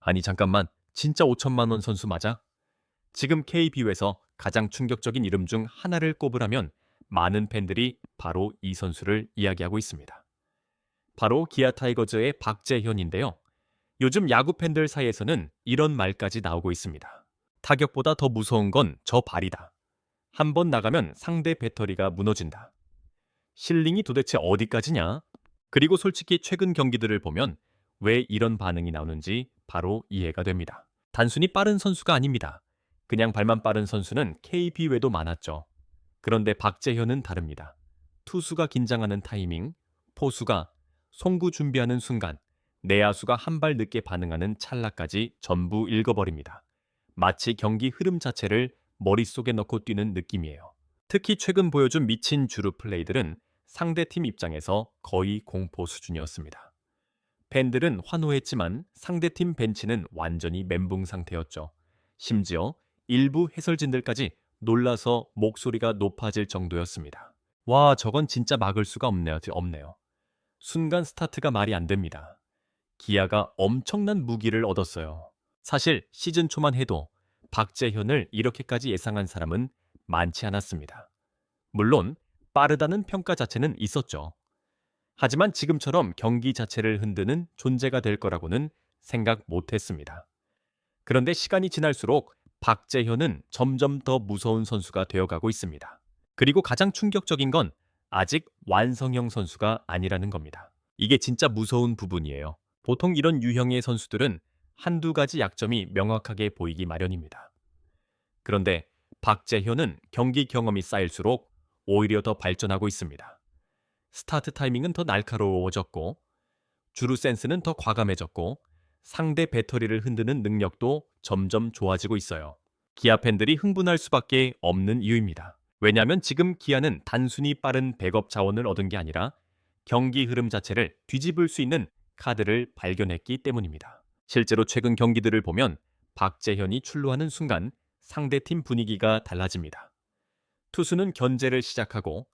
아니 잠깐만, 진짜 5천만 원 선수 맞아? 지금 KBO에서 가장 충격적인 이름 중 하나를 꼽으라면 많은 팬들이 바로 이 선수를 이야기하고 있습니다. 바로 기아 타이거즈의 박재현인데요. 요즘 야구 팬들 사이에서는 이런 말까지 나오고 있습니다. 타격보다 더 무서운 건 저 발이다. 한 번 나가면 상대 배터리가 무너진다. 실링이 도대체 어디까지냐? 그리고 솔직히 최근 경기들을 보면 왜 이런 반응이 나오는지 바로 이해가 됩니다. 단순히 빠른 선수가 아닙니다. 그냥 발만 빠른 선수는 KB 외도 많았죠. 그런데 박재현은 다릅니다. 투수가 긴장하는 타이밍, 포수가 송구 준비하는 순간, 내야수가 한 발 늦게 반응하는 찰나까지 전부 읽어버립니다. 마치 경기 흐름 자체를 머릿속에 넣고 뛰는 느낌이에요. 특히 최근 보여준 미친 주루 플레이들은 상대팀 입장에서 거의 공포 수준이었습니다. 팬들은 환호했지만 상대팀 벤치는 완전히 멘붕 상태였죠. 심지어 일부 해설진들까지 놀라서 목소리가 높아질 정도였습니다. 와, 저건 진짜 막을 수가 없네요. 순간 스타트가 말이 안 됩니다. 기아가 엄청난 무기를 얻었어요. 사실 시즌 초만 해도 박재현을 이렇게까지 예상한 사람은 많지 않았습니다. 물론 빠르다는 평가 자체는 있었죠. 하지만 지금처럼 경기 자체를 흔드는 존재가 될 거라고는 생각 못했습니다. 그런데 시간이 지날수록 박재현은 점점 더 무서운 선수가 되어가고 있습니다. 그리고 가장 충격적인 건 아직 완성형 선수가 아니라는 겁니다. 이게 진짜 무서운 부분이에요. 보통 이런 유형의 선수들은 한두 가지 약점이 명확하게 보이기 마련입니다. 그런데 박재현은 경기 경험이 쌓일수록 오히려 더 발전하고 있습니다. 스타트 타이밍은 더 날카로워졌고, 주루 센스는 더 과감해졌고, 상대 배터리를 흔드는 능력도 점점 좋아지고 있어요. 기아 팬들이 흥분할 수밖에 없는 이유입니다. 왜냐하면 지금 기아는 단순히 빠른 백업 자원을 얻은 게 아니라 경기 흐름 자체를 뒤집을 수 있는 카드를 발견했기 때문입니다. 실제로 최근 경기들을 보면 박재현이 출루하는 순간 상대팀 분위기가 달라집니다. 투수는 견제를 시작하고,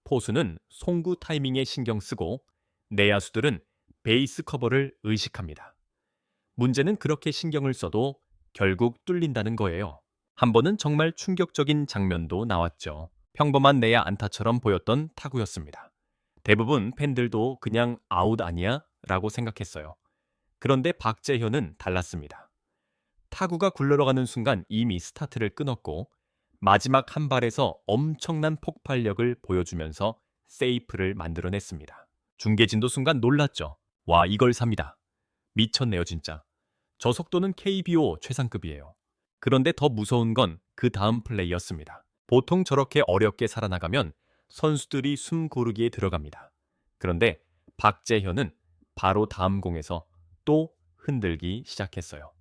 포수는 송구 타이밍에 신경 쓰고, 내야수들은 베이스 커버를 의식합니다. 문제는 그렇게 신경을 써도 결국 뚫린다는 거예요. 한 번은 정말 충격적인 장면도 나왔죠. 평범한 내야 안타처럼 보였던 타구였습니다. 대부분 팬들도 그냥 아웃 아니야? 라고 생각했어요. 그런데 박재현은 달랐습니다. 타구가 굴러가는 순간 이미 스타트를 끊었고, 마지막 한 발에서 엄청난 폭발력을 보여주면서 세이프를 만들어냈습니다. 중계진도 순간 놀랐죠. 와, 이걸 삽니다. 미쳤네요, 진짜. 저 속도는 KBO 최상급이에요. 그런데 더 무서운 건 그 다음 플레이였습니다. 보통 저렇게 어렵게 살아나가면 선수들이 숨 고르기에 들어갑니다. 그런데 박재현은 바로 다음 공에서 또 흔들기 시작했어요.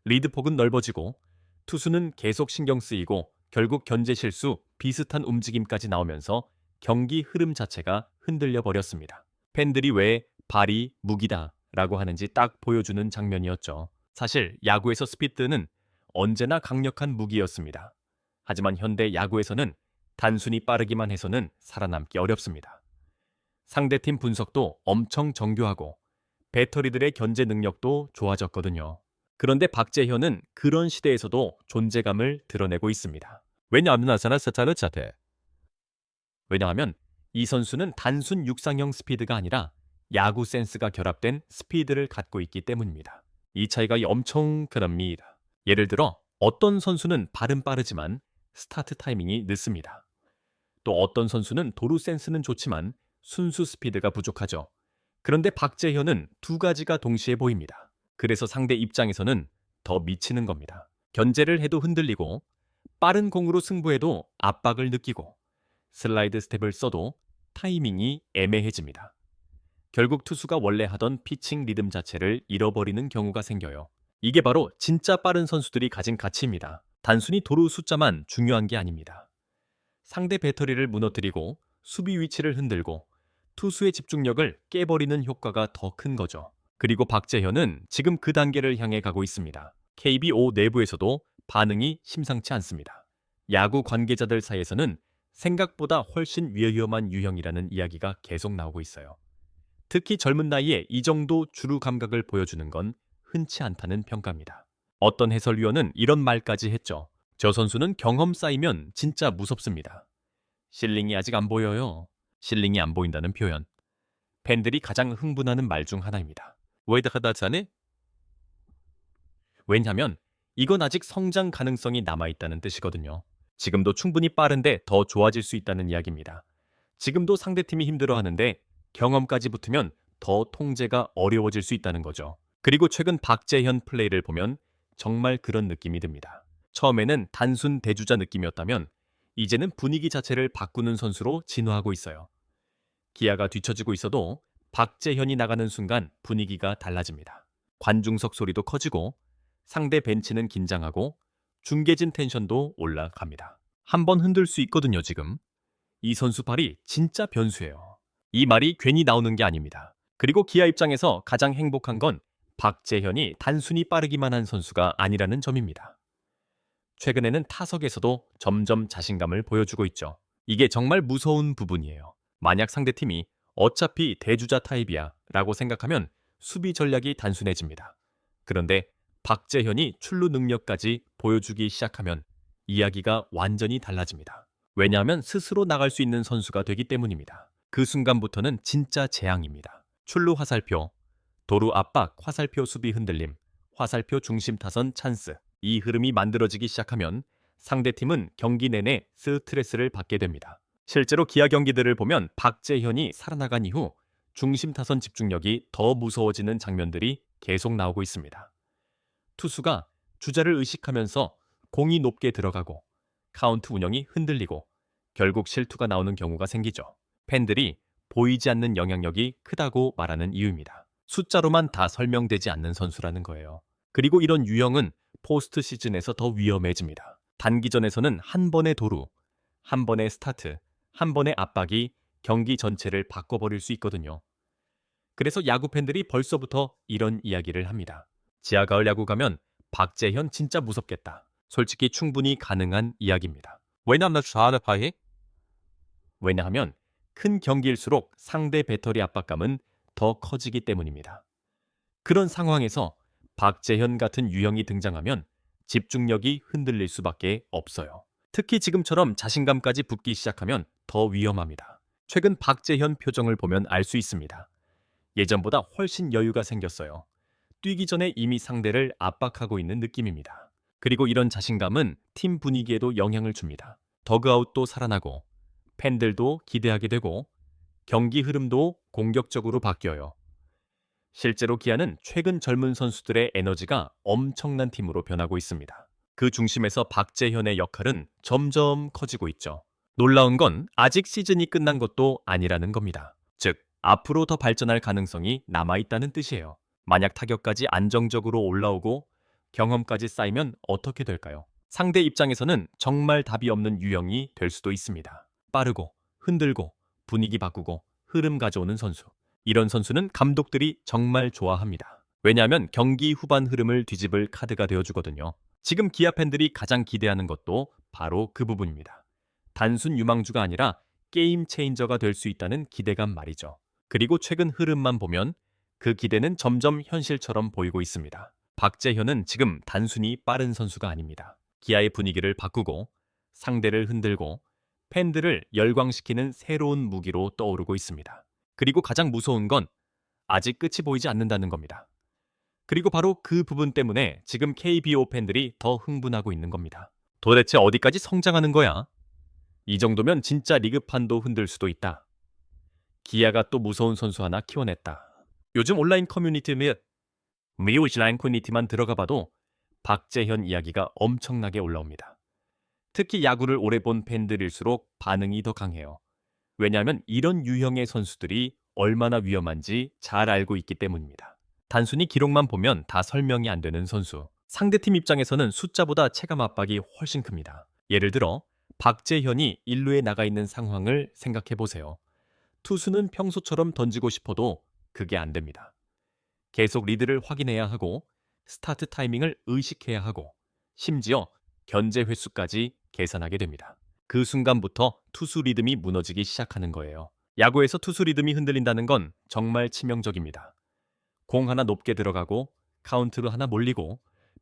리드폭은 넓어지고, 투수는 계속 신경 쓰이고, 결국 견제 실수, 비슷한 움직임까지 나오면서 경기 흐름 자체가 흔들려 버렸습니다. 팬들이 왜 발이 무기다 라고 하는지 딱 보여주는 장면이었죠. 사실 야구에서 스피드는 언제나 강력한 무기였습니다. 하지만 현대 야구에서는 단순히 빠르기만 해서는 살아남기 어렵습니다. 상대팀 분석도 엄청 정교하고 배터리들의 견제 능력도 좋아졌거든요. 그런데 박재현은 그런 시대에서도 존재감을 드러내고 있습니다. 왜냐하면 이 선수는 단순 육상형 스피드가 아니라 야구 센스가 결합된 스피드를 갖고 있기 때문입니다. 이 차이가 엄청 큽니다. 예를 들어 어떤 선수는 발은 빠르지만 스타트 타이밍이 늦습니다. 또 어떤 선수는 도루 센스는 좋지만 순수 스피드가 부족하죠. 그런데 박재현은 두 가지가 동시에 보입니다. 그래서 상대 입장에서는 더 미치는 겁니다. 견제를 해도 흔들리고, 빠른 공으로 승부해도 압박을 느끼고, 슬라이드 스텝을 써도 타이밍이 애매해집니다. 결국 투수가 원래 하던 피칭 리듬 자체를 잃어버리는 경우가 생겨요. 이게 바로 진짜 빠른 선수들이 가진 가치입니다. 단순히 도루 숫자만 중요한 게 아닙니다. 상대 배터리를 무너뜨리고 수비 위치를 흔들고 투수의 집중력을 깨버리는 효과가 더 큰 거죠. 그리고 박재현은 지금 그 단계를 향해 가고 있습니다. KBO 내부에서도 반응이 심상치 않습니다. 야구 관계자들 사이에서는 생각보다 훨씬 위험한 유형이라는 이야기가 계속 나오고 있어요. 특히 젊은 나이에 이 정도 주루 감각을 보여주는 건 흔치 않다는 평가입니다. 어떤 해설위원은 이런 말까지 했죠. 저 선수는 경험 쌓이면 진짜 무섭습니다. 실링이 아직 안 보여요. 실링이 안 보인다는 표현. 팬들이 가장 흥분하는 말 중 하나입니다. 왜 다가다자네? 왜냐하면 이건 아직 성장 가능성이 남아있다는 뜻이거든요. 지금도 충분히 빠른데 더 좋아질 수 있다는 이야기입니다. 지금도 상대팀이 힘들어하는데 경험까지 붙으면 더 통제가 어려워질 수 있다는 거죠. 그리고 최근 박재현 플레이를 보면 정말 그런 느낌이 듭니다. 처음에는 단순 대주자 느낌이었다면 이제는 분위기 자체를 바꾸는 선수로 진화하고 있어요. 기아가 뒤처지고 있어도 박재현이 나가는 순간 분위기가 달라집니다. 관중석 소리도 커지고 상대 벤치는 긴장하고 중계진 텐션도 올라갑니다. 한번 흔들 수 있거든요, 지금. 이 선수 발이 진짜 변수예요. 이 말이 괜히 나오는 게 아닙니다. 그리고 기아 입장에서 가장 행복한 건 박재현이 단순히 빠르기만 한 선수가 아니라는 점입니다. 최근에는 타석에서도 점점 자신감을 보여주고 있죠. 이게 정말 무서운 부분이에요. 만약 상대팀이 어차피 대주자 타입이야 라고 생각하면 수비 전략이 단순해집니다. 그런데 박재현이 출루 능력까지 보여주기 시작하면 이야기가 완전히 달라집니다. 왜냐하면 스스로 나갈 수 있는 선수가 되기 때문입니다. 그 순간부터는 진짜 재앙입니다. 출루 화살표, 도루 압박, 화살표 수비 흔들림, 화살표 중심 타선 찬스. 이 흐름이 만들어지기 시작하면 상대팀은 경기 내내 스트레스를 받게 됩니다. 실제로 기아 경기들을 보면 박재현이 살아나간 이후 중심 타선 집중력이 더 무서워지는 장면들이 계속 나오고 있습니다. 투수가 주자를 의식하면서 공이 높게 들어가고 카운트 운영이 흔들리고 결국 실투가 나오는 경우가 생기죠. 팬들이 보이지 않는 영향력이 크다고 말하는 이유입니다. 숫자로만 다 설명되지 않는 선수라는 거예요. 그리고 이런 유형은 포스트 시즌에서 더 위험해집니다. 단기전에서는 한 번의 도루, 한 번의 스타트, 한 번의 압박이 경기 전체를 바꿔버릴 수 있거든요. 그래서 야구 팬들이 벌써부터 이런 이야기를 합니다. 지하 가을 야구 가면 박재현 진짜 무섭겠다. 솔직히 충분히 가능한 이야기입니다. 왜냐하면 큰 경기일수록 상대 배터리 압박감은 더 커지기 때문입니다. 그런 상황에서 박재현 같은 유형이 등장하면 집중력이 흔들릴 수밖에 없어요. 특히 지금처럼 자신감까지 붙기 시작하면 더 위험합니다. 최근 박재현 표정을 보면 알 수 있습니다. 예전보다 훨씬 여유가 생겼어요. 뛰기 전에 이미 상대를 압박하고 있는 느낌입니다. 그리고 이런 자신감은 팀 분위기에도 영향을 줍니다. 더그아웃도 살아나고 팬들도 기대하게 되고 경기 흐름도 공격적으로 바뀌어요. 실제로 기아는 최근 젊은 선수들의 에너지가 엄청난 팀으로 변하고 있습니다. 그 중심에서 박재현의 역할은 점점 커지고 있죠. 놀라운 건 아직 시즌이 끝난 것도 아니라는 겁니다. 즉, 앞으로 더 발전할 가능성이 남아있다는 뜻이에요. 만약 타격까지 안정적으로 올라오고 경험까지 쌓이면 어떻게 될까요? 상대 입장에서는 정말 답이 없는 유형이 될 수도 있습니다. 빠르고, 흔들고, 분위기 바꾸고, 흐름 가져오는 선수. 이런 선수는 감독들이 정말 좋아합니다. 왜냐하면 경기 후반 흐름을 뒤집을 카드가 되어주거든요. 지금 기아 팬들이 가장 기대하는 것도 바로 그 부분입니다. 단순 유망주가 아니라 게임 체인저가 될 수 있다는 기대감 말이죠. 그리고 최근 흐름만 보면 그 기대는 점점 현실처럼 보이고 있습니다. 박재현은 지금 단순히 빠른 선수가 아닙니다. 기아의 분위기를 바꾸고 상대를 흔들고 팬들을 열광시키는 새로운 무기로 떠오르고 있습니다. 그리고 가장 무서운 건 아직 끝이 보이지 않는다는 겁니다. 그리고 바로 그 부분 때문에 지금 KBO 팬들이 더 흥분하고 있는 겁니다. 도대체 어디까지 성장하는 거야? 이 정도면 진짜 리그판도 흔들 수도 있다. 기아가 또 무서운 선수 하나 키워냈다. 요즘 온라인 커뮤니티 및 미오시라인 커뮤니티만 들어가 봐도 박재현 이야기가 엄청나게 올라옵니다. 특히 야구를 오래 본 팬들일수록 반응이 더 강해요. 왜냐하면 이런 유형의 선수들이 얼마나 위험한지 잘 알고 있기 때문입니다. 단순히 기록만 보면 다 설명이 안 되는 선수. 상대팀 입장에서는 숫자보다 체감 압박이 훨씬 큽니다. 예를 들어 박재현이 1루에 나가 있는 상황을 생각해 보세요. 투수는 평소처럼 던지고 싶어도 그게 안 됩니다. 계속 리드를 확인해야 하고 스타트 타이밍을 의식해야 하고 심지어 견제 횟수까지 계산하게 됩니다. 그 순간부터 투수 리듬이 무너지기 시작하는 거예요. 야구에서 투수 리듬이 흔들린다는 건 정말 치명적입니다. 공 하나 높게 들어가고 카운트로 하나 몰리고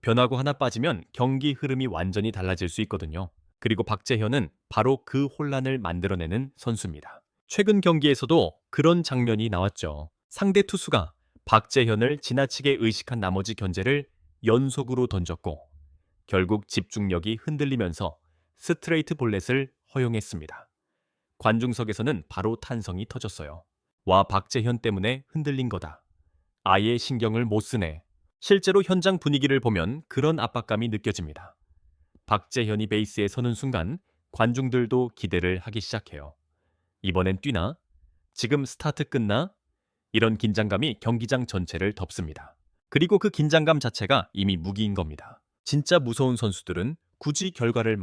변화구 하나 빠지면 경기 흐름이 완전히 달라질 수 있거든요. 그리고 박재현은 바로 그 혼란을 만들어내는 선수입니다. 최근 경기에서도 그런 장면이 나왔죠. 상대 투수가 박재현을 지나치게 의식한 나머지 견제를 연속으로 던졌고 결국 집중력이 흔들리면서 스트레이트 볼넷을 허용했습니다. 관중석에서는 바로 탄성이 터졌어요. 와, 박재현 때문에 흔들린 거다. 아예 신경을 못 쓰네. 실제로 현장 분위기를 보면 그런 압박감이 느껴집니다. 박재현이 베이스에 서는 순간 관중들도 기대를 하기 시작해요. 이번엔 뛰나? 지금 스타트 끝나? 이런 긴장감이 경기장 전체를 덮습니다. 그리고 그 긴장감 자체가 이미 무기인 겁니다. 진짜 무서운 선수들은 굳이 결과를